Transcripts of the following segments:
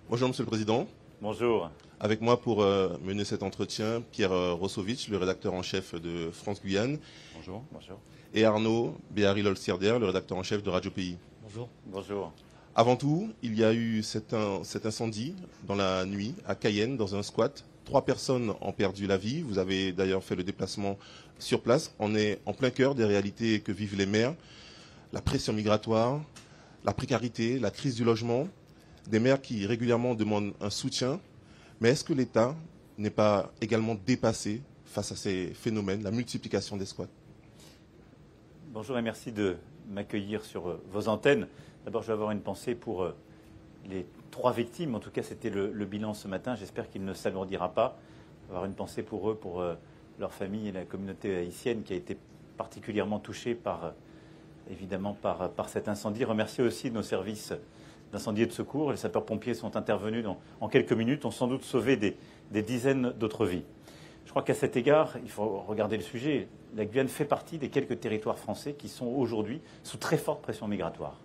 Bonjour Monsieur le Président. Bonjour. Avec moi pour mener cet entretien, Pierre Rossovitch, le rédacteur en chef de France Guyane. Bonjour. Bonjour. Et Arnaud Béhari-Lolsierder, le rédacteur en chef de Radio Pays. Bonjour. Bonjour. Avant tout, il y a eu cet incendie dans la nuit à Cayenne, dans un squat. 3 personnes ont perdu la vie. Vous avez d'ailleurs fait le déplacement sur place. On est en plein cœur des réalités que vivent les maires. La pression migratoire, la précarité, la crise du logement. Des maires qui régulièrement demandent un soutien. Mais est-ce que l'État n'est pas également dépassé face à ces phénomènes, la multiplication des squats? Bonjour et merci de m'accueillir sur vos antennes. D'abord, je vais avoir une pensée pour les 3 victimes. En tout cas, c'était le bilan ce matin. J'espère qu'il ne s'alourdira pas. Avoir une pensée pour eux, pour leur famille et la communauté haïtienne qui a été particulièrement touchée évidemment par cet incendie. Remercier aussi nos services d'incendie et de secours. Les sapeurs-pompiers sont intervenus en quelques minutes, ont sans doute sauvé des dizaines d'autres vies. Je crois qu'à cet égard, il faut regarder le sujet. La Guyane fait partie des quelques territoires français qui sont aujourd'hui sous très forte pression migratoire.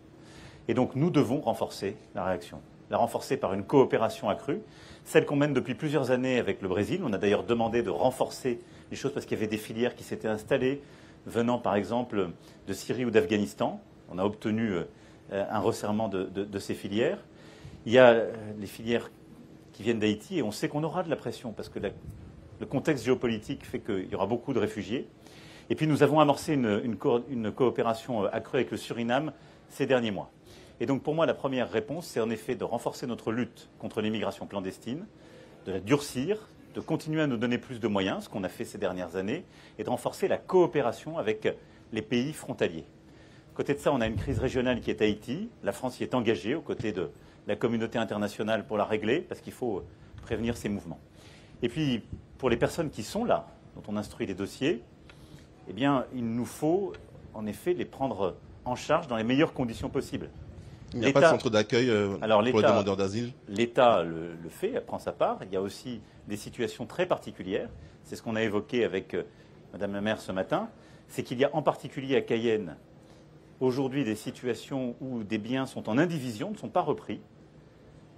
Et donc nous devons renforcer la réaction, la renforcer par une coopération accrue, celle qu'on mène depuis plusieurs années avec le Brésil. On a d'ailleurs demandé de renforcer les choses parce qu'il y avait des filières qui s'étaient installées, venant par exemple de Syrie ou d'Afghanistan. On a obtenu un resserrement de ces filières. Il y a les filières qui viennent d'Haïti et on sait qu'on aura de la pression parce que le contexte géopolitique fait qu'il y aura beaucoup de réfugiés. Et puis nous avons amorcé une coopération accrue avec le Suriname ces derniers mois. Et donc pour moi, la première réponse, c'est en effet de renforcer notre lutte contre l'immigration clandestine, de la durcir, de continuer à nous donner plus de moyens, ce qu'on a fait ces dernières années, et de renforcer la coopération avec les pays frontaliers. À côté de ça, on a une crise régionale qui est Haïti. La France y est engagée aux côtés de la communauté internationale pour la régler, parce qu'il faut prévenir ces mouvements. Et puis, pour les personnes qui sont là, dont on instruit les dossiers, eh bien, il nous faut en effet les prendre en charge dans les meilleures conditions possibles. Il n'y a pas de centre d'accueil pour les demandeurs d'asile? L'État le fait, elle prend sa part. Il y a aussi des situations très particulières. C'est ce qu'on a évoqué avec Madame la maire ce matin. C'est qu'il y a en particulier à Cayenne aujourd'hui des situations où des biens sont en indivision, ne sont pas repris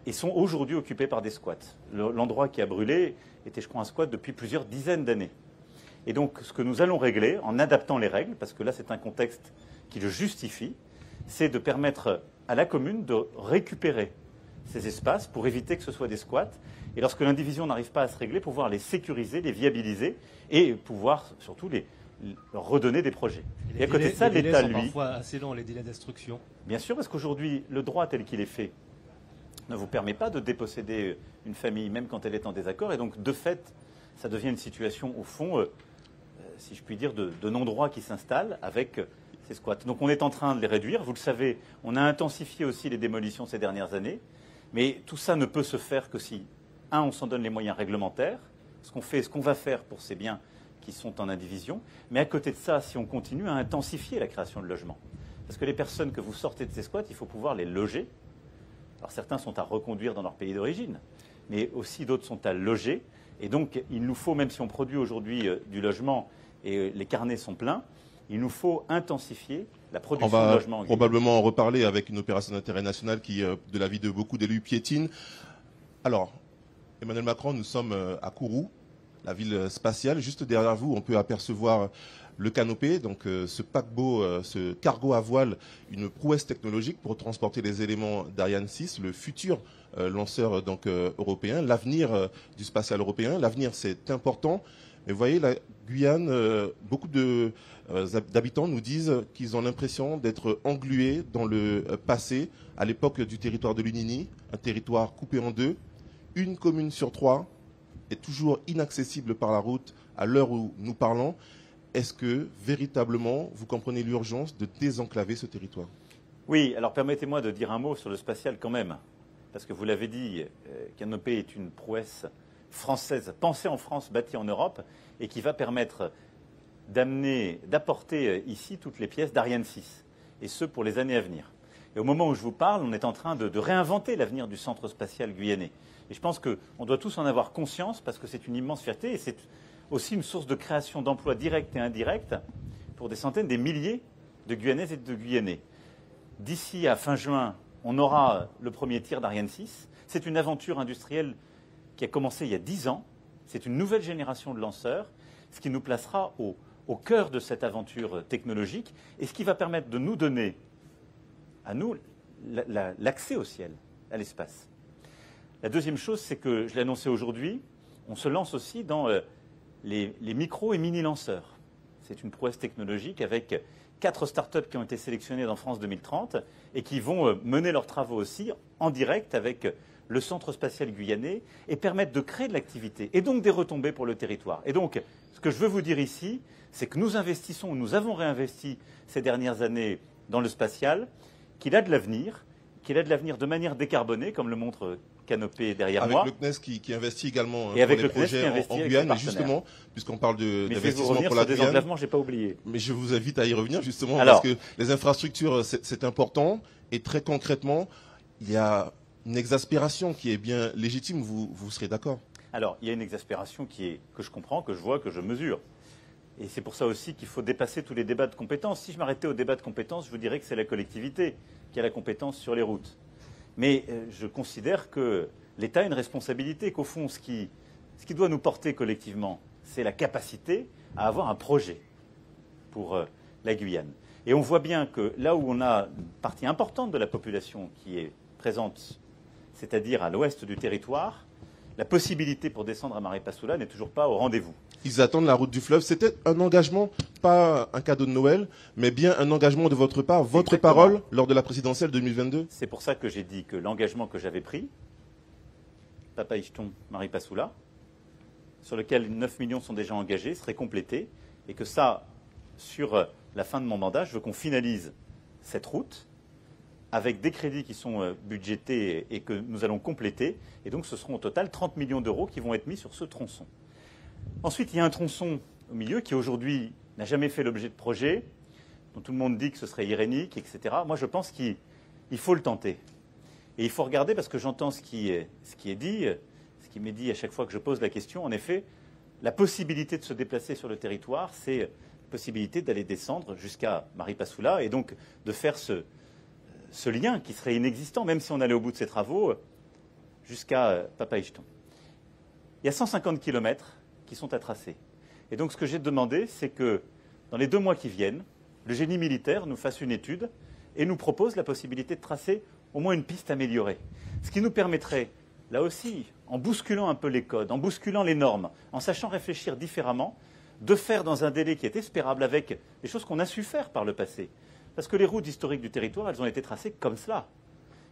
et sont aujourd'hui occupés par des squats. L'endroit qui a brûlé était, je crois, un squat depuis plusieurs dizaines d'années. Et donc, ce que nous allons régler, en adaptant les règles, parce que là, c'est un contexte qui le justifie, c'est de permettre à la commune de récupérer ces espaces pour éviter que ce soit des squats. Et lorsque l'indivision n'arrive pas à se régler, pouvoir les sécuriser, les viabiliser et pouvoir surtout leur redonner des projets. Et à côté de ça, l'État, lui... parfois assez longs, les délais d'instruction. Bien sûr, parce qu'aujourd'hui, le droit tel qu'il est fait ne vous permet pas de déposséder une famille, même quand elle est en désaccord. Et donc, de fait, ça devient une situation, au fond, si je puis dire, de non-droit qui s'installe avec ces squats. Donc, on est en train de les réduire. Vous le savez, on a intensifié aussi les démolitions ces dernières années. Mais tout ça ne peut se faire que si, on s'en donne les moyens réglementaires, ce qu'on va faire pour ces biens qui sont en indivision. Mais à côté de ça, si on continue à intensifier la création de logements. Parce que les personnes que vous sortez de ces squats, il faut pouvoir les loger. Alors certains sont à reconduire dans leur pays d'origine, mais aussi d'autres sont à loger. Et donc il nous faut, même si on produit aujourd'hui du logement et les carnets sont pleins, il nous faut intensifier la production de logements. On va probablement en reparler avec une opération d'intérêt national qui, de l'avis de beaucoup d'élus, piétine. Alors, Emmanuel Macron, nous sommes à Kourou, la ville spatiale. Juste derrière vous, on peut apercevoir le Canopé, donc ce paquebot, ce cargo à voile, une prouesse technologique pour transporter les éléments d'Ariane 6, le futur lanceur européen, l'avenir du spatial européen. L'avenir, c'est important. Mais vous voyez, la Guyane, beaucoup d'habitants nous disent qu'ils ont l'impression d'être englués dans le passé, à l'époque du territoire de l'Unini, un territoire coupé en deux. Une commune sur 3 est toujours inaccessible par la route à l'heure où nous parlons. Est-ce que, véritablement, vous comprenez l'urgence de désenclaver ce territoire? Oui, alors permettez-moi de dire un mot sur le spatial quand même. Parce que vous l'avez dit, Canopé est une prouesse française, pensée en France, bâtie en Europe, et qui va permettre d'apporter ici toutes les pièces d'Ariane 6, et ce pour les années à venir. Et au moment où je vous parle, on est en train de réinventer l'avenir du centre spatial guyanais. Et je pense qu'on doit tous en avoir conscience, parce que c'est une immense fierté, et c'est aussi une source de création d'emplois directs et indirects pour des centaines, des milliers de Guyanaises et de Guyanais. D'ici à fin juin, on aura le premier tir d'Ariane 6. C'est une aventure industrielle qui a commencé il y a 10 ans. C'est une nouvelle génération de lanceurs, ce qui nous placera au cœur de cette aventure technologique et ce qui va permettre de nous donner, à nous, l'accès au ciel, à l'espace. La deuxième chose, c'est que, je l'ai annoncé aujourd'hui, on se lance aussi dans les micro- et mini-lanceurs. C'est une prouesse technologique avec 4 startups qui ont été sélectionnées dans France 2030 et qui vont mener leurs travaux aussi en direct avec le Centre spatial guyanais et permettre de créer de l'activité et donc des retombées pour le territoire. Et donc, ce que je veux vous dire ici, c'est que nous investissons, nous avons réinvesti ces dernières années dans le spatial, qu'il a de l'avenir de manière décarbonée, comme le montre Canopée derrière moi. Avec le CNES qui investit également et avec pour le les projets en Guyane. Mais justement, puisqu'on parle d'investissement pour la Guyane, désenclavement, j'ai pas oublié. Mais je vous invite à y revenir justement Alors, parce que les infrastructures, c'est important. Et très concrètement, il y a une exaspération qui est bien légitime. Vous serez d'accord? Alors, il y a une exaspération que je comprends, que je vois, que je mesure. Et c'est pour ça aussi qu'il faut dépasser tous les débats de compétences. Si je m'arrêtais au débat de compétences, je vous dirais que c'est la collectivité qui a la compétence sur les routes. Mais je considère que l'État a une responsabilité, qu'au fond, ce qui doit nous porter collectivement, c'est la capacité à avoir un projet pour la Guyane. Et on voit bien que là où on a une partie importante de la population qui est présente, c'est-à-dire à l'ouest du territoire, la possibilité pour descendre à Maripasoula n'est toujours pas au rendez-vous. Ils attendent la route du fleuve. C'était un engagement, pas un cadeau de Noël, mais bien un engagement de votre part, votre Exactement. parole lors de la présidentielle 2022. C'est pour ça que j'ai dit que l'engagement que j'avais pris, Papaïchton, Maripasoula, sur lequel 9 millions sont déjà engagés, serait complété, et que ça, sur la fin de mon mandat, je veux qu'on finalise cette route avec des crédits qui sont budgétés et que nous allons compléter. Et donc ce seront au total 30 millions d'euros qui vont être mis sur ce tronçon. Ensuite, il y a un tronçon au milieu qui aujourd'hui n'a jamais fait l'objet de projet, dont tout le monde dit que ce serait irénique, etc. Moi, je pense qu'il faut le tenter. Et il faut regarder, parce que j'entends ce qui est dit, ce qui m'est dit à chaque fois que je pose la question. En effet, la possibilité de se déplacer sur le territoire, c'est la possibilité d'aller descendre jusqu'à Maripasoula et donc de faire ce lien qui serait inexistant, même si on allait au bout de ces travaux, jusqu'à Papaïchton. Il y a 150 kilomètres qui sont à tracer. Et donc ce que j'ai demandé, c'est que dans les 2 mois qui viennent, le génie militaire nous fasse une étude et nous propose la possibilité de tracer au moins une piste améliorée. Ce qui nous permettrait, là aussi, en bousculant un peu les codes, en bousculant les normes, en sachant réfléchir différemment, de faire dans un délai qui est espérable avec des choses qu'on a su faire par le passé. Parce que les routes historiques du territoire, elles ont été tracées comme cela.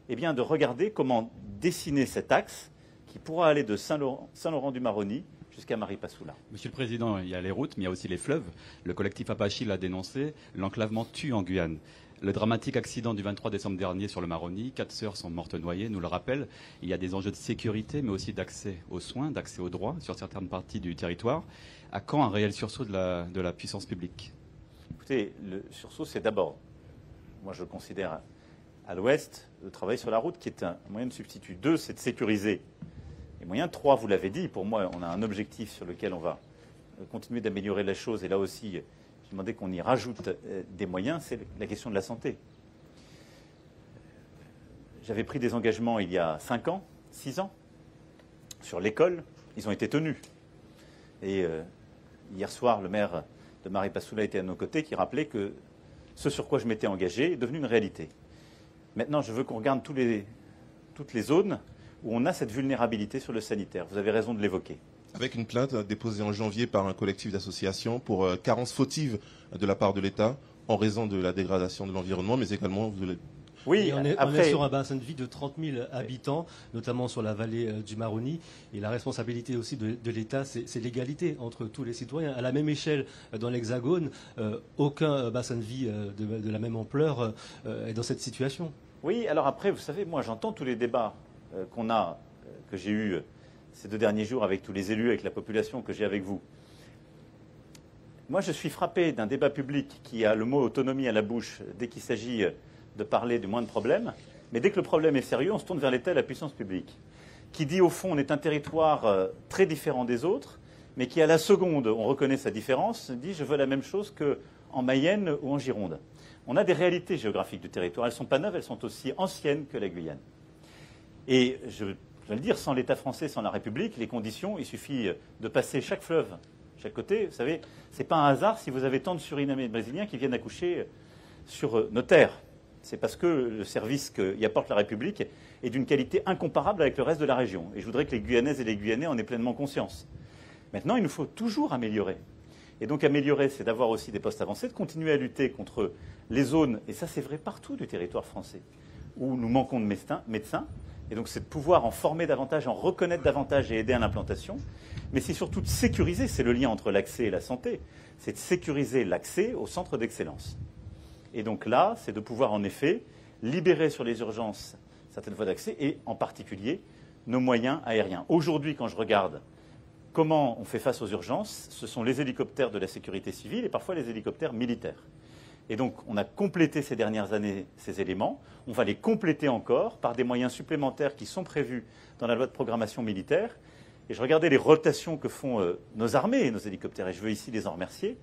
Eh bien, de regarder comment dessiner cet axe qui pourra aller de Saint-Laurent-du-Maroni jusqu'à Maripasoula. Monsieur le Président, il y a les routes, mais il y a aussi les fleuves. Le collectif Apache l'a dénoncé. L'enclavement tue en Guyane. Le dramatique accident du 23 décembre dernier sur le Maroni, 4 sœurs sont mortes noyées, nous le rappelle. Il y a des enjeux de sécurité, mais aussi d'accès aux soins, d'accès aux droits sur certaines parties du territoire. À quand un réel sursaut de la puissance publique? Écoutez, le sursaut, c'est d'abord, moi je considère à l'ouest, le travail sur la route qui est un moyen de substitut. 2, c'est de sécuriser les moyens. 3, vous l'avez dit, pour moi, on a un objectif sur lequel on va continuer d'améliorer la chose. Et là aussi, j'ai demandé qu'on y rajoute des moyens, c'est la question de la santé. J'avais pris des engagements il y a 5 ans, 6 ans, sur l'école. Ils ont été tenus. Et hier soir, le maire de Maripasoula était à nos côtés, qui rappelait que ce sur quoi je m'étais engagé est devenu une réalité. Maintenant, je veux qu'on regarde toutes les zones où on a cette vulnérabilité sur le sanitaire. Vous avez raison de l'évoquer. Avec une plainte déposée en janvier par un collectif d'associations pour carence fautive de la part de l'État en raison de la dégradation de l'environnement, mais également de Oui, on est sur un bassin de vie de 30 000 habitants, notamment sur la vallée du Maroni. Et la responsabilité aussi de l'État, c'est l'égalité entre tous les citoyens. À la même échelle dans l'Hexagone, aucun bassin de vie de la même ampleur est dans cette situation. Oui, alors après, vous savez, moi j'entends tous les débats que j'ai eus ces 2 derniers jours avec tous les élus, avec la population, que j'ai avec vous. Moi, je suis frappé d'un débat public qui a le mot autonomie à la bouche dès qu'il s'agit de parler du moindre problème, mais dès que le problème est sérieux, on se tourne vers l'État et la puissance publique, qui dit au fond on est un territoire très différent des autres, mais qui à la seconde, on reconnaît sa différence, dit je veux la même chose qu'en Mayenne ou en Gironde. on a des réalités géographiques du territoire. Elles ne sont pas neuves, elles sont aussi anciennes que la Guyane. Et je vais le dire, sans l'État français, sans la République, les conditions, il suffit de passer chaque fleuve, chaque côté. Vous savez, ce n'est pas un hasard si vous avez tant de Surinamais et de Brésiliens qui viennent accoucher sur nos terres. C'est parce que le service qu'y apporte la République est d'une qualité incomparable avec le reste de la région. Et je voudrais que les Guyanaises et les Guyanais en aient pleinement conscience. Maintenant, il nous faut toujours améliorer. Et donc améliorer, c'est d'avoir aussi des postes avancés, de continuer à lutter contre les zones, et ça c'est vrai partout du territoire français, où nous manquons de médecins. Et donc c'est de pouvoir en former davantage, en reconnaître davantage et aider à l'implantation. Mais c'est surtout de sécuriser, c'est le lien entre l'accès et la santé, c'est de sécuriser l'accès au centre d'excellence. Et donc là, c'est de pouvoir en effet libérer sur les urgences certaines voies d'accès et en particulier nos moyens aériens. Aujourd'hui, quand je regarde comment on fait face aux urgences, ce sont les hélicoptères de la sécurité civile et parfois les hélicoptères militaires. Et donc, on a complété ces dernières années ces éléments. On va les compléter encore par des moyens supplémentaires qui sont prévus dans la loi de programmation militaire. Et je regardais les rotations que font nos armées et nos hélicoptères, et je veux ici les en remercier.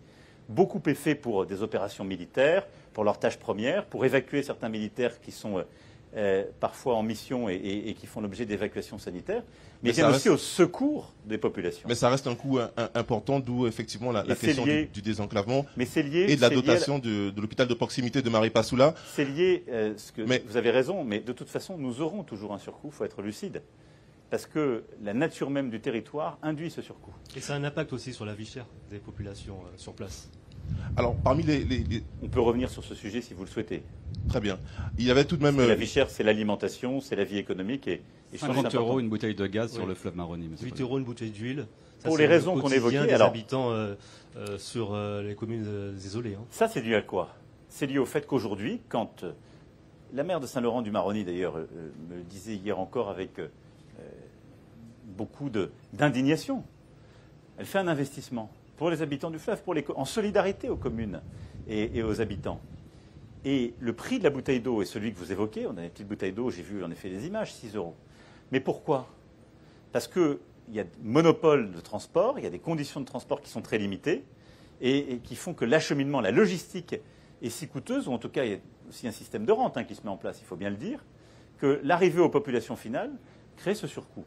Beaucoup est fait pour des opérations militaires, pour leurs tâches premières, pour évacuer certains militaires qui sont parfois en mission et qui font l'objet d'évacuations sanitaires, mais ils viennent aussi au secours des populations. Mais ça reste un coût important, d'où effectivement la question du désenclavement et de la dotation de l'hôpital de proximité de Maripasoula. C'est lié, vous avez raison, mais de toute façon, nous aurons toujours un surcoût, il faut être lucide. Parce que la nature même du territoire induit ce surcoût. Et ça a un impact aussi sur la vie chère des populations sur place. Alors, parmi On peut revenir sur ce sujet si vous le souhaitez. Très bien. Il y avait tout de même... La vie chère, c'est l'alimentation, c'est la vie économique. Et 50 € une bouteille de gaz sur le fleuve Maroni. 8 € une bouteille d'huile. Pour les raisons qu'on évoquait. Des habitants sur les communes isolées. Hein. Ça, c'est dû à quoi? C'est lié au fait qu'aujourd'hui, quand la maire de Saint-Laurent-du-Maroni, d'ailleurs, me le disait hier encore avec beaucoup d'indignation, elle fait un investissement pour les habitants du fleuve, en solidarité aux communes et aux habitants. Et le prix de la bouteille d'eau est celui que vous évoquez. On a des petites bouteilles d'eau, j'ai vu en effet des images, 6 €. Mais pourquoi? Parce qu'il y a monopole de transport, il y a des conditions de transport qui sont très limitées et qui font que l'acheminement, la logistique est si coûteuse, ou en tout cas il y a aussi un système de rente qui se met en place, il faut bien le dire, que l'arrivée aux populations finales crée ce surcoût.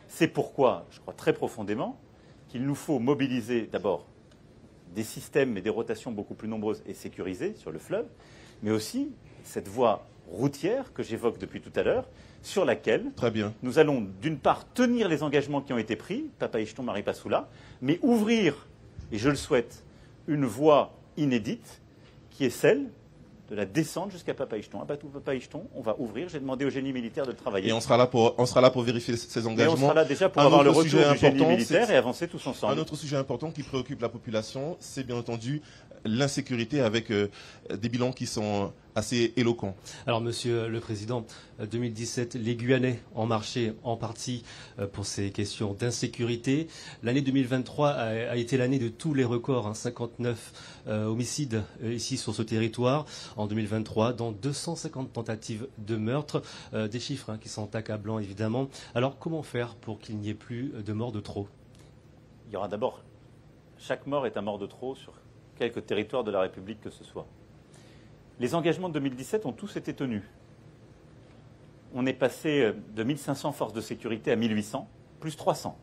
C'est pourquoi, je crois très profondément, qu'il nous faut mobiliser d'abord des systèmes et des rotations beaucoup plus nombreuses et sécurisées sur le fleuve, mais aussi cette voie routière que j'évoque depuis tout à l'heure, sur laquelle nous allons d'une part tenir les engagements qui ont été pris, Papaïcheton, Maripasoula, mais ouvrir, et je le souhaite, une voie inédite qui est celle de la descente jusqu'à Papaïcheton. À Papaïcheton, on va ouvrir. J'ai demandé au génie militaire de travailler. Et on sera là pour vérifier ces engagements. Et on sera là déjà pour avoir le retour du génie militaire et avancer tous ensemble. Un autre sujet important qui préoccupe la population, c'est bien entendu l'insécurité avec des bilans qui sont assez éloquents. Alors, Monsieur le Président, 2017, les Guyanais ont marché en partie pour ces questions d'insécurité. L'année 2023 a été l'année de tous les records, 59 homicides ici sur ce territoire en 2023, dont 250 tentatives de meurtre, des chiffres qui sont accablants évidemment. Alors, comment faire pour qu'il n'y ait plus de morts de trop? Il y aura d'abord, chaque mort est un mort de trop sur quelque territoire de la République que ce soit. Les engagements de 2017 ont tous été tenus. On est passé de 1500 forces de sécurité à 1800, plus 300.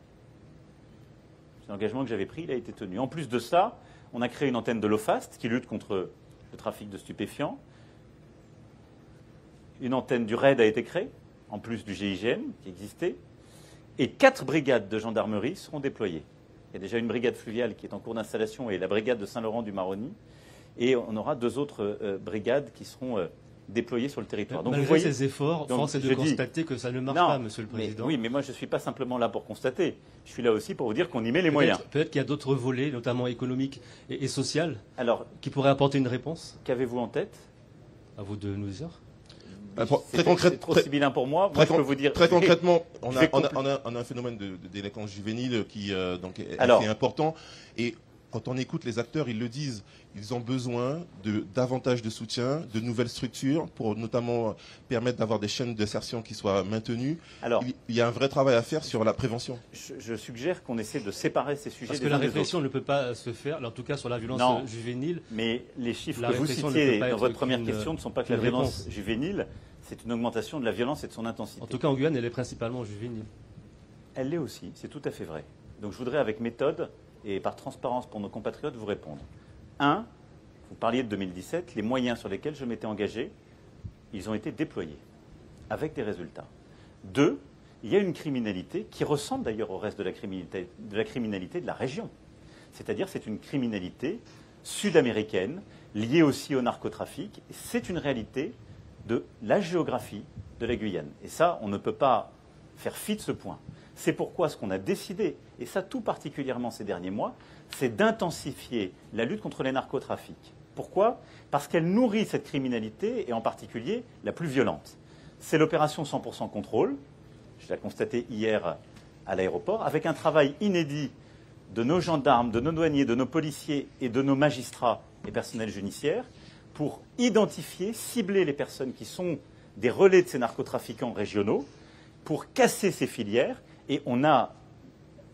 C'est l'engagement que j'avais pris, il a été tenu. En plus de ça, on a créé une antenne de l'OFAST qui lutte contre le trafic de stupéfiants. Une antenne du RAID a été créée, en plus du GIGN qui existait. Et 4 brigades de gendarmerie seront déployées. Il y a déjà une brigade fluviale qui est en cours d'installation et la brigade de Saint-Laurent-du-Maroni. Et on aura 2 autres brigades qui seront déployées sur le territoire. Donc, malgré ces efforts, force est de constater que ça ne marche pas, Monsieur le Président. Oui, mais moi je ne suis pas simplement là pour constater. Je suis là aussi pour vous dire qu'on y met les moyens. Peut-être qu'il y a d'autres volets, notamment économiques et sociaux, qui pourraient apporter une réponse. Qu'avez-vous en tête? À vous de nous dire. C'est trop sibyllin pour moi. Moi, je peux vous dire. Très concrètement, on a un phénomène de délinquance juvénile qui est assez important. Et quand on écoute les acteurs, ils le disent, ils ont besoin de davantage de soutien, de nouvelles structures pour notamment permettre d'avoir des chaînes d'insertion qui soient maintenues. Alors, il y a un vrai travail à faire sur la prévention. Je suggère qu'on essaie de séparer ces sujets. Parce que la répression ne peut pas se faire, en tout cas sur la violence juvénile. Mais les chiffres que vous citiez dans votre première question ne sont pas que la violence juvénile, c'est une augmentation de la violence et de son intensité. En tout cas, en Guyane, elle est principalement juvénile. Elle l'est aussi, c'est tout à fait vrai. Donc je voudrais, avec méthode et par transparence pour nos compatriotes, vous répondre. 1, vous parliez de 2017, les moyens sur lesquels je m'étais engagé, ils ont été déployés, avec des résultats. 2, il y a une criminalité qui ressemble d'ailleurs au reste de la criminalité de la région. C'est-à-dire c'est une criminalité sud-américaine, liée aussi au narcotrafic. C'est une réalité de la géographie de la Guyane. Et ça, on ne peut pas faire fi de ce point. C'est pourquoi ce qu'on a décidé, et ça tout particulièrement ces derniers mois, c'est d'intensifier la lutte contre les narcotrafics. Pourquoi ? Parce qu'elle nourrit cette criminalité, et en particulier la plus violente. C'est l'opération 100% contrôle, je l'ai constaté hier à l'aéroport, avec un travail inédit de nos gendarmes, de nos douaniers, de nos policiers et de nos magistrats et personnels judiciaires pour identifier, cibler les personnes qui sont des relais de ces narcotrafiquants régionaux, pour casser ces filières. Et on a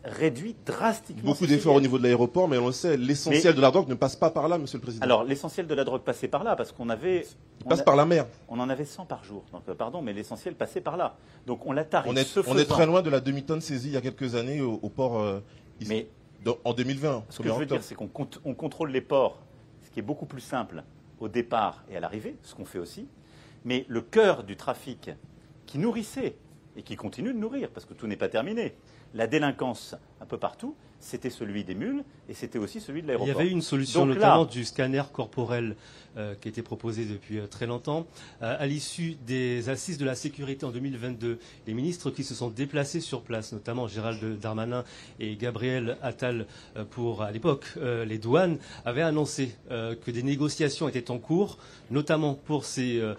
réduit drastiquement. Beaucoup d'efforts au niveau de l'aéroport, mais on le sait, l'essentiel de la drogue ne passe pas par là, Monsieur le Président. Alors, l'essentiel de la drogue passait par là, parce qu'on avait... Il passe par la mer. On en avait 100 par jour. Donc, pardon, mais l'essentiel passait par là. Donc, on l'a tarifé. On est très loin de la demi-tonne saisie il y a quelques années au port ici, mais en 2020. Ce que je veux dire, c'est qu'on contrôle les ports, ce qui est beaucoup plus simple au départ et à l'arrivée, ce qu'on fait aussi. Mais le cœur du trafic qui nourrissait et qui continue de nourrir, parce que tout n'est pas terminé, la délinquance un peu partout, c'était celui des mules et c'était aussi celui de l'aéroport. Il y avait une solution, donc, notamment du scanner corporel qui était proposé depuis très longtemps. À l'issue des assises de la sécurité en 2022, les ministres qui se sont déplacés sur place, notamment Gérald Darmanin et Gabriel Attal pour, à l'époque, les douanes, avaient annoncé que des négociations étaient en cours, notamment pour ce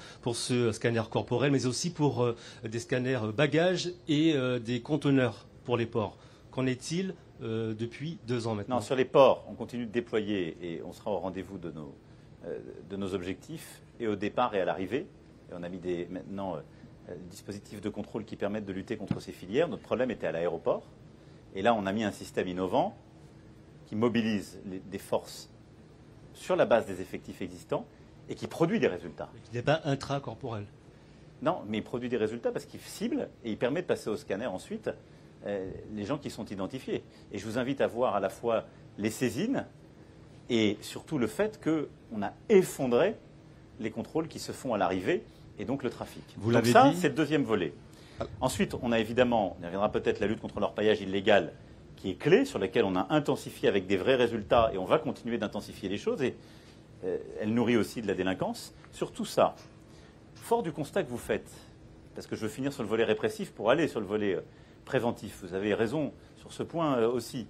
scanner corporel, mais aussi pour des scanners bagages et des conteneurs pour les ports. Qu'en est-il depuis 2 ans maintenant? Non, sur les ports, on continue de déployer et on sera au rendez-vous de nos objectifs et au départ et à l'arrivée. Et on a mis maintenant des dispositifs de contrôle qui permettent de lutter contre ces filières. Notre problème était à l'aéroport. Et là, on a mis un système innovant qui mobilise des forces sur la base des effectifs existants et qui produit des résultats. Il n'est pas intracorporel. Non, mais il produit des résultats parce qu'il cible et il permet de passer au scanner ensuite les gens qui sont identifiés. Et je vous invite à voir à la fois les saisines et surtout le fait qu'on a effondré les contrôles qui se font à l'arrivée et donc le trafic. Donc ça, c'est le deuxième volet. Ensuite, on a évidemment, on y reviendra peut-être, la lutte contre l'orpaillage illégal qui est clé, sur laquelle on a intensifié avec des vrais résultats et on va continuer d'intensifier les choses. Et elle nourrit aussi de la délinquance. Sur tout ça, fort du constat que vous faites, parce que je veux finir sur le volet répressif pour aller sur le volet préventif. Vous avez raison sur ce point aussi.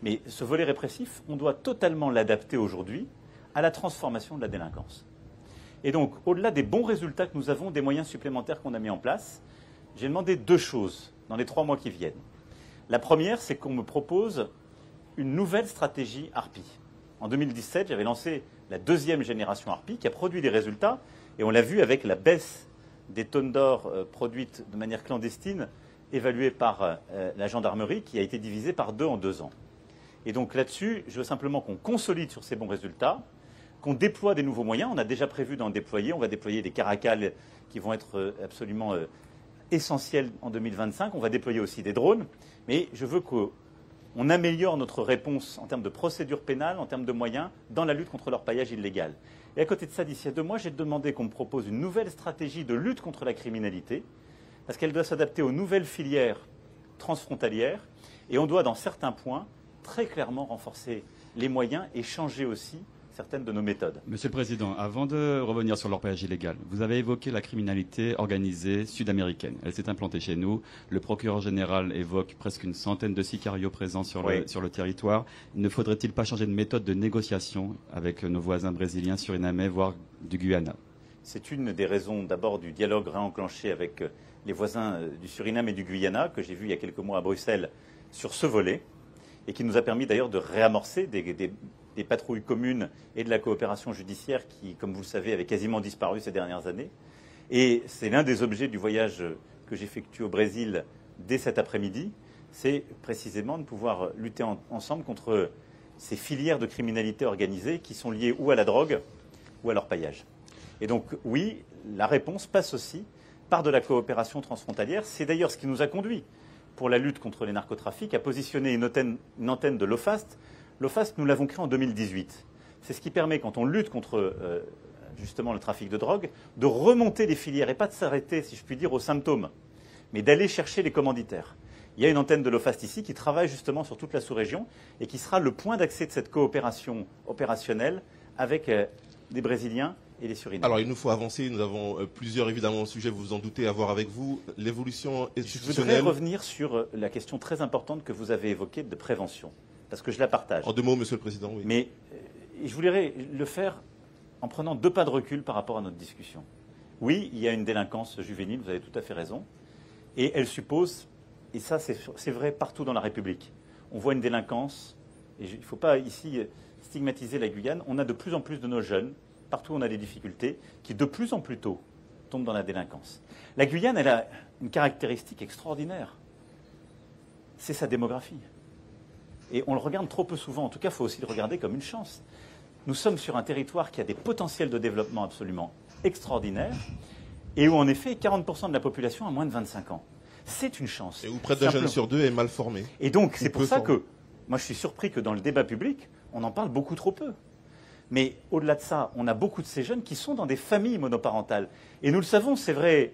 Mais ce volet répressif, on doit totalement l'adapter aujourd'hui à la transformation de la délinquance. Et donc, au-delà des bons résultats que nous avons, des moyens supplémentaires qu'on a mis en place, j'ai demandé 2 choses dans les 3 mois qui viennent. La première, c'est qu'on me propose une nouvelle stratégie Harpie. En 2017, j'avais lancé la 2e génération Harpie qui a produit des résultats. Et on l'a vu avec la baisse des tonnes d'or produites de manière clandestine, évaluée par la gendarmerie, qui a été divisée par 2 en 2 ans. Et donc là-dessus, je veux simplement qu'on consolide sur ces bons résultats, qu'on déploie des nouveaux moyens. On a déjà prévu d'en déployer. On va déployer des caracals qui vont être absolument essentiels en 2025. On va déployer aussi des drones. Mais je veux qu'on améliore notre réponse en termes de procédure pénale, en termes de moyens, dans la lutte contre l'orpaillage illégal. Et à côté de ça, d'ici à 2 mois, j'ai demandé qu'on me propose une nouvelle stratégie de lutte contre la criminalité, parce qu'elle doit s'adapter aux nouvelles filières transfrontalières. Et on doit, dans certains points, très clairement renforcer les moyens et changer aussi certaines de nos méthodes. Monsieur le Président, avant de revenir sur l'orpaillage illégal, vous avez évoqué la criminalité organisée sud-américaine. Elle s'est implantée chez nous. Le procureur général évoque presque une centaine de sicarios présents sur le territoire. Ne faudrait-il pas changer de méthode de négociation avec nos voisins brésiliens, surinamais, voire du Guyana? C'est une des raisons d'abord du dialogue réenclenché avec les voisins du Suriname et du Guyana, que j'ai vu il y a quelques mois à Bruxelles sur ce volet. et qui nous a permis d'ailleurs de réamorcer des patrouilles communes et de la coopération judiciaire qui, comme vous le savez, avait quasiment disparu ces dernières années. Et c'est l'un des objets du voyage que j'effectue au Brésil dès cet après-midi, c'est précisément de pouvoir lutter ensemble contre ces filières de criminalité organisée qui sont liées ou à la drogue ou à l'orpaillage. Et donc, oui, la réponse passe aussi par de la coopération transfrontalière. C'est d'ailleurs ce qui nous a conduit, pour la lutte contre les narcotrafics, à positionner une antenne de l'OFAST. L'OFAST, nous l'avons créé en 2018. C'est ce qui permet, quand on lutte contre justement le trafic de drogue, de remonter les filières et pas de s'arrêter, si je puis dire, aux symptômes, mais d'aller chercher les commanditaires. Il y a une antenne de l'OFAST ici qui travaille justement sur toute la sous-région et qui sera le point d'accès de cette coopération opérationnelle avec des Brésiliens et les Surinamais. Alors, il nous faut avancer. Nous avons plusieurs, évidemment, sujets, vous vous en doutez, à voir avec vous. L'évolution institutionnelle. Je voudrais revenir sur la question très importante que vous avez évoquée de prévention, parce que je la partage. En 2 mots, Monsieur le Président, oui. Mais je voudrais le faire en prenant 2 pas de recul par rapport à notre discussion. Oui, il y a une délinquance juvénile, vous avez tout à fait raison, et elle suppose, et ça c'est vrai partout dans la République, on voit une délinquance, et il ne faut pas ici stigmatiser la Guyane, on a de plus en plus de nos jeunes, partout où on a des difficultés, qui de plus en plus tôt tombent dans la délinquance. La Guyane, elle a une caractéristique extraordinaire, c'est sa démographie. Et on le regarde trop peu souvent, en tout cas il faut aussi le regarder comme une chance. Nous sommes sur un territoire qui a des potentiels de développement absolument extraordinaires, et où en effet 40% de la population a moins de 25 ans. C'est une chance. Et où près d'un jeune sur 2 est mal formé. Et donc c'est pour ça que moi je suis surpris que dans le débat public, on en parle beaucoup trop peu. Mais au-delà de ça, on a beaucoup de ces jeunes qui sont dans des familles monoparentales. Et nous le savons, c'est vrai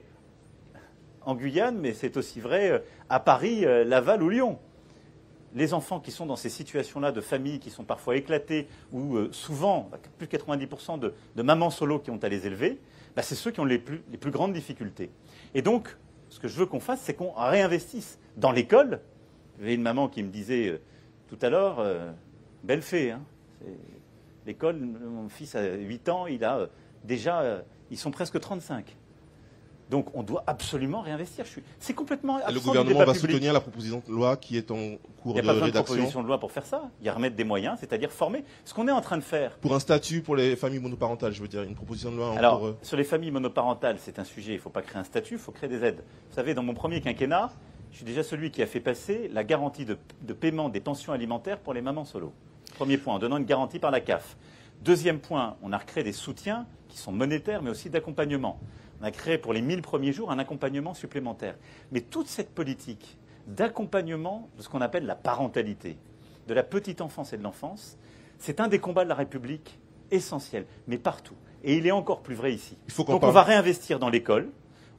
en Guyane, mais c'est aussi vrai à Paris, Laval ou Lyon. Les enfants qui sont dans ces situations-là de familles qui sont parfois éclatées, ou souvent, plus de 90% de mamans solo qui ont à les élever, c'est ceux qui ont les plus grandes difficultés. Et donc, ce que je veux qu'on fasse, c'est qu'on réinvestisse dans l'école. J'avais une maman qui me disait tout à l'heure, belle fée, hein, l'école, mon fils a 8 ans, il a déjà, ils sont presque 35. Donc on doit absolument réinvestir. C'est complètement absent. Le gouvernement va soutenir la proposition de loi qui est en cours de rédaction. Il n'y a pas de proposition de loi pour faire ça. Il y a remettre des moyens, c'est-à-dire former. Ce qu'on est en train de faire. Pour un statut pour les familles monoparentales, je veux dire, une proposition de loi en Alors, cours. Sur les familles monoparentales, c'est un sujet, il ne faut pas créer un statut, il faut créer des aides. Vous savez, dans mon premier quinquennat, je suis déjà celui qui a fait passer la garantie de paiement des pensions alimentaires pour les mamans solo. Premier point, en donnant une garantie par la CAF. Deuxième point, on a recréé des soutiens qui sont monétaires, mais aussi d'accompagnement. On a créé pour les 1000 premiers jours un accompagnement supplémentaire. Mais toute cette politique d'accompagnement de ce qu'on appelle la parentalité, de la petite enfance et de l'enfance, c'est un des combats de la République essentiels, mais partout. Et il est encore plus vrai ici. Donc on va réinvestir dans l'école,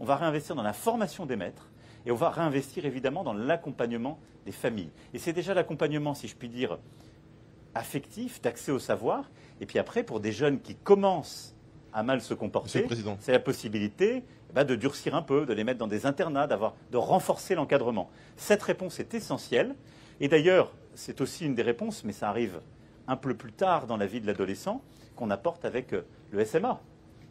on va réinvestir dans la formation des maîtres, et on va réinvestir évidemment dans l'accompagnement des familles. Et c'est déjà l'accompagnement, si je puis dire, affectif, d'accès au savoir. Et puis après, pour des jeunes qui commencent à mal se comporter, c'est la possibilité de durcir un peu, de les mettre dans des internats, de renforcer l'encadrement. Cette réponse est essentielle. Et d'ailleurs, c'est aussi une des réponses, mais ça arrive un peu plus tard dans la vie de l'adolescent, qu'on apporte avec le SMA.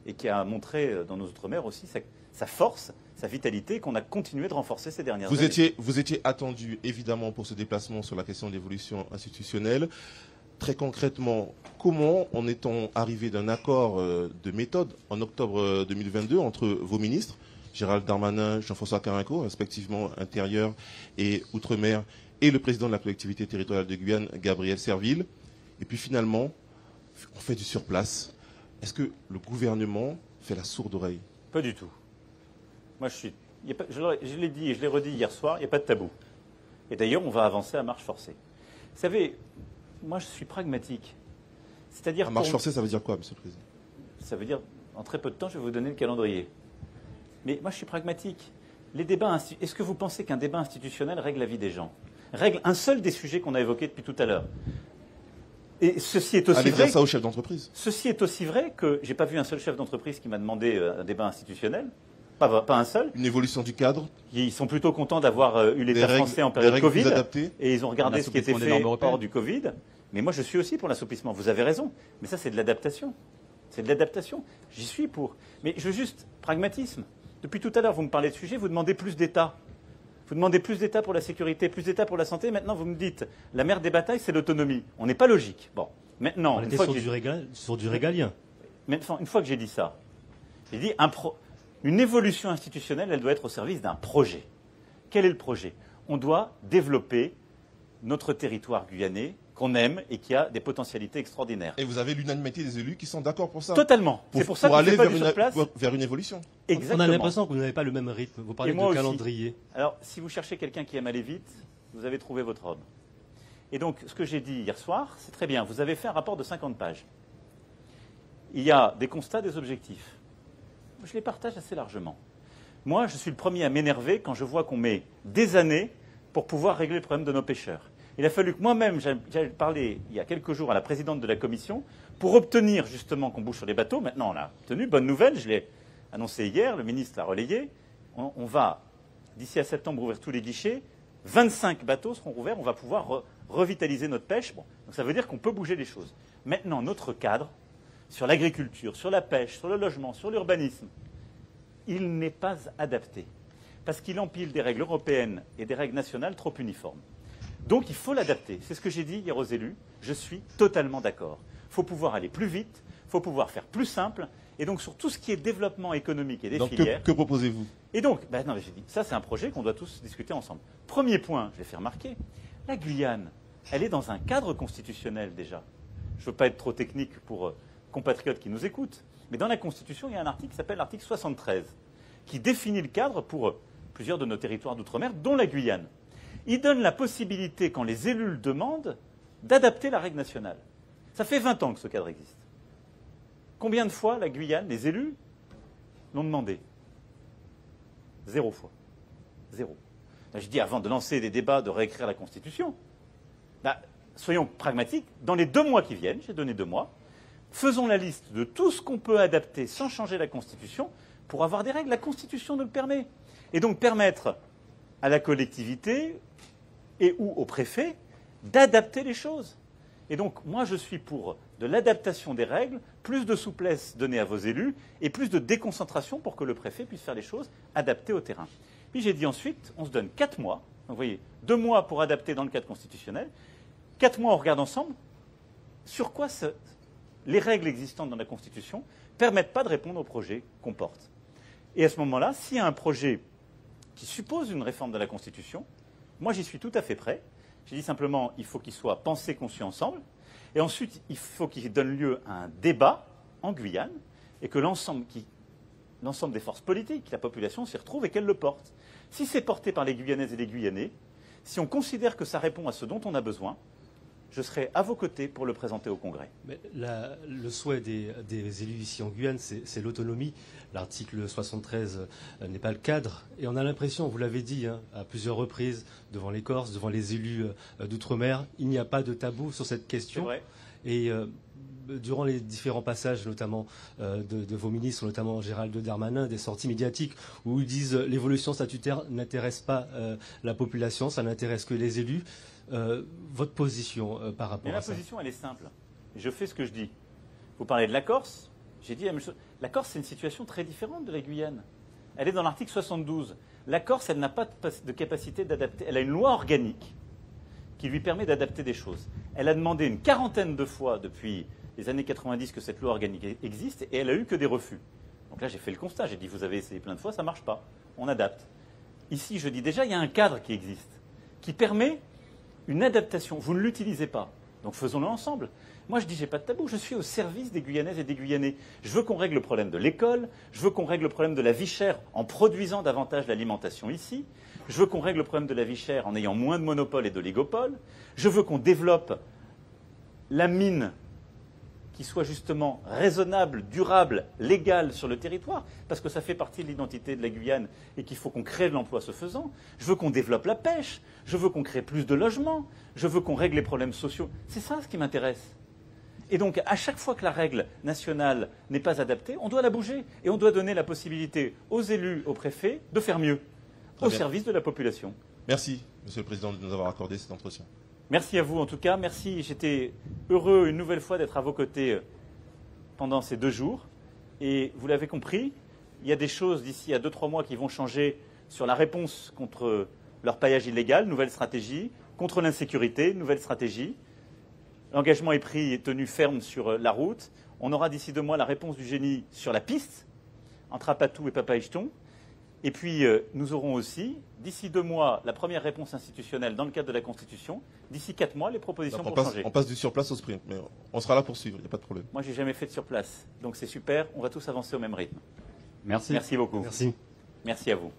Et qui a montré dans nos outre-mer aussi sa force, sa vitalité, qu'on a continué de renforcer ces dernières années. Vous étiez attendu, évidemment, pour ce déplacement sur la question de l'évolution institutionnelle. Très concrètement, comment en est-on arrivé d'un accord de méthode en octobre 2022 entre vos ministres, Gérald Darmanin, Jean-François Carenco, respectivement Intérieur et Outre-mer, et le président de la collectivité territoriale de Guyane, Gabriel Serville. Et puis finalement, on fait du surplace. Est-ce que le gouvernement fait la sourde oreille? Pas du tout. Moi, je l'ai dit et je l'ai redit hier soir, il n'y a pas de tabou. Et d'ailleurs, on va avancer à marche forcée. Vous savez, moi, je suis pragmatique. C'est-à-dire à marche forcée, ça veut dire quoi, Monsieur le Président? Ça veut dire, en très peu de temps, je vais vous donner le calendrier. Mais moi, je suis pragmatique. Est-ce que vous pensez qu'un débat institutionnel règle la vie des gens? Règle un seul des sujets qu'on a évoqués depuis tout à l'heure. Et ceci est aussi Allez vrai. dire ça aux chefs d'entreprise. Ceci est aussi vrai que j'ai pas vu un seul chef d'entreprise qui m'a demandé un débat institutionnel. Pas un seul. Une évolution du cadre. Ils sont plutôt contents d'avoir eu l'État français en période Covid. Et ils ont regardé ce qui était fait hors du Covid. Mais moi, je suis aussi pour l'assouplissement. Vous avez raison. Mais ça, c'est de l'adaptation. C'est de l'adaptation. J'y suis pour. Mais je veux juste pragmatisme. Depuis tout à l'heure, vous me parlez de sujet, vous demandez plus d'État. Vous demandez plus d'État pour la sécurité, plus d'État pour la santé. Maintenant, vous me dites, la mère des batailles, c'est l'autonomie. On n'est pas logique. Bon, maintenant, on était sur du régalien. Maintenant, une fois que j'ai dit ça, j'ai dit une évolution institutionnelle, elle doit être au service d'un projet. Quel est le projet? On doit développer notre territoire guyanais, qu'on aime et qui a des potentialités extraordinaires. Et vous avez l'unanimité des élus qui sont d'accord pour ça? Totalement. C'est pour ça qu'on aller vers une évolution. Exactement. On a l'impression que vous n'avez pas le même rythme. Vous parlez de calendrier. Alors, si vous cherchez quelqu'un qui aime aller vite, vous avez trouvé votre homme. Et donc, ce que j'ai dit hier soir, c'est très bien. Vous avez fait un rapport de 50 pages. Il y a des constats, des objectifs. Je les partage assez largement. Moi, je suis le premier à m'énerver quand je vois qu'on met des années pour pouvoir régler le problème de nos pêcheurs. Il a fallu que moi-même, j'avais parlé il y a quelques jours à la présidente de la commission, pour obtenir justement qu'on bouge sur les bateaux. Maintenant, on l'a obtenu. Bonne nouvelle, je l'ai annoncé hier, le ministre l'a relayé. On va, d'ici à septembre, ouvrir tous les guichets. 25 bateaux seront ouverts. On va pouvoir revitaliser notre pêche. Bon, donc ça veut dire qu'on peut bouger les choses. Maintenant, notre cadre, sur l'agriculture, sur la pêche, sur le logement, sur l'urbanisme, il n'est pas adapté. Parce qu'il empile des règles européennes et des règles nationales trop uniformes. Donc il faut l'adapter. C'est ce que j'ai dit hier aux élus. Je suis totalement d'accord. Il faut pouvoir aller plus vite, il faut pouvoir faire plus simple. Et donc sur tout ce qui est développement économique et des filières... Que proposez-vous? Et donc, non, j'ai dit, ça c'est un projet qu'on doit tous discuter ensemble. Premier point, je l'ai fait remarquer, la Guyane, elle est dans un cadre constitutionnel déjà. Je ne veux pas être trop technique pour compatriotes qui nous écoutent, mais dans la Constitution, il y a un article qui s'appelle l'article 73, qui définit le cadre pour plusieurs de nos territoires d'outre-mer, dont la Guyane. Il donne la possibilité, quand les élus le demandent, d'adapter la règle nationale. Ça fait 20 ans que ce cadre existe. Combien de fois la Guyane, les élus, l'ont demandé? 0 fois. 0. Je dis, avant de lancer des débats, de réécrire la Constitution, soyons pragmatiques. Dans les 2 mois qui viennent, j'ai donné 2 mois, faisons la liste de tout ce qu'on peut adapter sans changer la Constitution pour avoir des règles. La Constitution nous le permet. Et donc permettre à la collectivité et ou au préfet d'adapter les choses. Et donc, moi, je suis pour de l'adaptation des règles, plus de souplesse donnée à vos élus et plus de déconcentration pour que le préfet puisse faire les choses adaptées au terrain. Puis j'ai dit ensuite, on se donne 4 mois. Donc, vous voyez, 2 mois pour adapter dans le cadre constitutionnel. 4 mois, on regarde ensemble sur quoi les règles existantes dans la Constitution ne permettent pas de répondre au projet qu'on porte. Et à ce moment-là, s'il y a un projet qui suppose une réforme de la Constitution, moi, j'y suis tout à fait prêt. J'ai dit simplement, il faut qu'il soit pensé, conçu ensemble. Et ensuite, il faut qu'il donne lieu à un débat en Guyane et que l'ensemble des forces politiques, la population s'y retrouve et qu'elle le porte. Si c'est porté par les Guyanaises et les Guyanais, si on considère que ça répond à ce dont on a besoin, je serai à vos côtés pour le présenter au Congrès. Mais le souhait des élus ici en Guyane, c'est l'autonomie. L'article 73 n'est pas le cadre. Et on a l'impression, vous l'avez dit à plusieurs reprises, devant les Corses, devant les élus d'outre-mer, il n'y a pas de tabou sur cette question. C'est vrai. Et durant les différents passages, notamment de vos ministres, notamment Gérald Darmanin, des sorties médiatiques où ils disent l'évolution statutaire n'intéresse pas la population, ça n'intéresse que les élus. Votre position par rapport à ça? Ma position, elle est simple. Je fais ce que je dis. Vous parlez de la Corse. J'ai dit la même chose. La Corse, c'est une situation très différente de la Guyane. Elle est dans l'article 72. La Corse, elle n'a pas de capacité d'adapter. Elle a une loi organique qui lui permet d'adapter des choses. Elle a demandé une 40aine de fois depuis les années 90 que cette loi organique existe et elle a eu que des refus. Donc là, j'ai fait le constat. J'ai dit, vous avez essayé plein de fois, ça ne marche pas. On adapte. Ici, je dis déjà, il y a un cadre qui existe, qui permet une adaptation. Vous ne l'utilisez pas. Donc faisons-le ensemble. Moi, je dis, j'ai pas de tabou. Je suis au service des Guyanaises et des Guyanais. Je veux qu'on règle le problème de l'école. Je veux qu'on règle le problème de la vie chère en produisant davantage l'alimentation ici. Je veux qu'on règle le problème de la vie chère en ayant moins de monopole et d'oligopole. Je veux qu'on développe la mine qui soit justement raisonnable, durable, légale sur le territoire, parce que ça fait partie de l'identité de la Guyane et qu'il faut qu'on crée de l'emploi ce faisant. Je veux qu'on développe la pêche. Je veux qu'on crée plus de logements. Je veux qu'on règle les problèmes sociaux. C'est ça ce qui m'intéresse. Et donc, à chaque fois que la règle nationale n'est pas adaptée, on doit la bouger. Et on doit donner la possibilité aux élus, aux préfets, de faire mieux, au service de la population. Merci, Monsieur le Président, de nous avoir accordé cet entretien. Merci à vous, en tout cas. Merci. J'étais heureux, une nouvelle fois, d'être à vos côtés pendant ces 2 jours. Et vous l'avez compris, il y a des choses d'ici à 2-3 mois qui vont changer sur la réponse contre leur paillage illégal, nouvelle stratégie. Contre l'insécurité, nouvelle stratégie. L'engagement est pris et tenu ferme sur la route. On aura d'ici 2 mois la réponse du génie sur la piste, entre Apatou et Papaïcheton. Et puis, nous aurons aussi, d'ici 2 mois, la première réponse institutionnelle dans le cadre de la Constitution. D'ici 4 mois, les propositions pour changer. On passe du surplace au sprint, mais on sera là pour suivre, il n'y a pas de problème. Moi, je n'ai jamais fait de surplace, donc c'est super. On va tous avancer au même rythme. Merci. Merci beaucoup. Merci. Merci à vous.